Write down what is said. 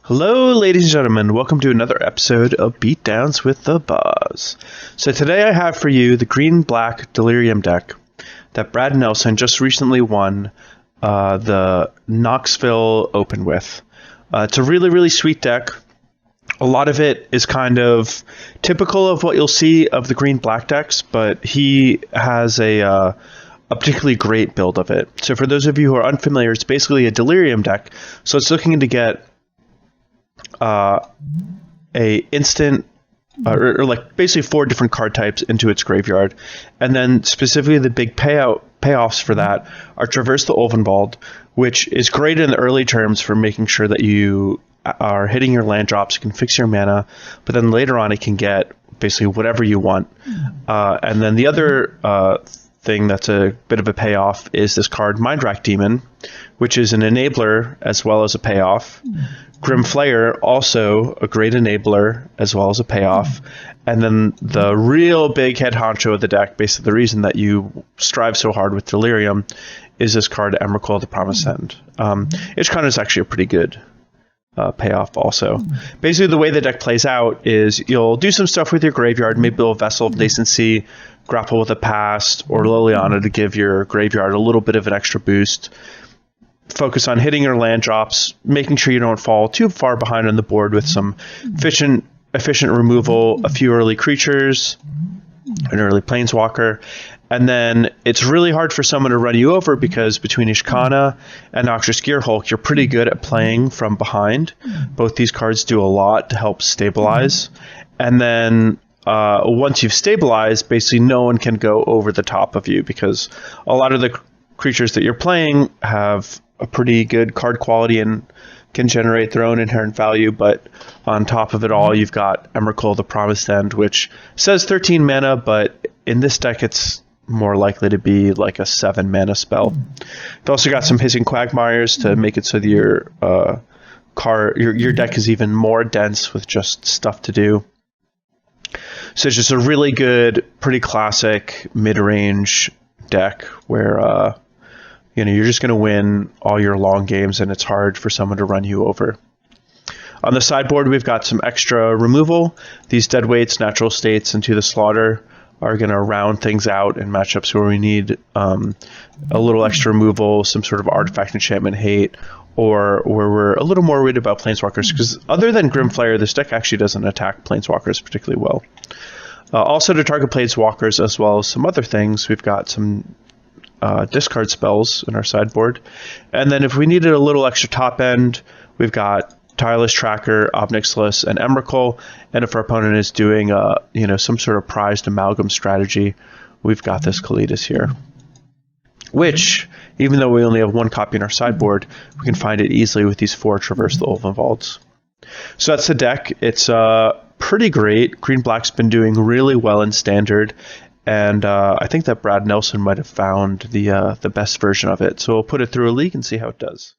Hello, ladies and gentlemen. Welcome to another episode of Beatdowns with the Boz. So today I have for you the green-black Delirium deck that Brad Nelson just recently won the Knoxville Open with. It's a really sweet deck. A lot of it is kind of typical of what you'll see of the green-black decks, but he has a particularly great build of it. So for those of you who are unfamiliar, it's basically a Delirium deck. So it's looking to get a instant or like basically 4 different card types into its graveyard, and then specifically the big payoffs for that are Traverse the Ulvenwald, which is great in the early terms for making sure that you are hitting your land drops, you can fix your mana, but then later on it can get basically whatever you want. And then the other thing that's a bit of a payoff is this card Mindrack Demon, which is an enabler as well as a payoff. Grimflayer, also a great enabler as well as a payoff. And then the real big head honcho of the deck, basically the reason that you strive so hard with Delirium, is this card Emrakul the Promised End. Each card is actually a pretty good payoff also. Basically the way the deck plays out is you'll do some stuff with your graveyard, maybe build a Vessel of Nascency, Grapple with the Past, or Liliana to give your graveyard a little bit of an extra boost. Focus on hitting your land drops, making sure you don't fall too far behind on the board with some efficient removal, a few early creatures, an early planeswalker, and then it's really hard for someone to run you over because between Ishkana and Noxious Gearhulk, you're pretty good at playing from behind. Both these cards do a lot to help stabilize, and then once you've stabilized, basically no one can go over the top of you because a lot of the creatures that you're playing have a pretty good card quality and can generate their own inherent value, but on top of it all, you've got Emrakul the Promised End, which says 13 mana, but in this deck it's more likely to be like a 7 mana spell. You've also got some Hissing Quagmires to make it so that your deck is even more dense with just stuff to do. So it's just a really good, pretty classic mid-range deck where you're just going to win all your long games and it's hard for someone to run you over. On the sideboard, we've got some extra removal. These Deadweights, Natural States, and To the Slaughter are going to round things out in matchups where we need a little extra removal, some sort of artifact enchantment hate, or where we're a little more worried about planeswalkers, because other than Grimflayer, this deck actually doesn't attack planeswalkers particularly well. Also to target planeswalkers as well as some other things, we've got some discard spells in our sideboard. And then if we needed a little extra top end, we've got Tireless Tracker, Ob Nixilis, and Emrakul. And if our opponent is doing some sort of prized amalgam strategy, we've got this Kalidas here, which, even though we only have 1 copy in our sideboard, we can find it easily with these 4 Traverse the Ulvenwalds. So that's the deck. It's pretty great. Green-black's been doing really well in Standard, and I think that Brad Nelson might have found the best version of it. So we'll put it through a league and see how it does.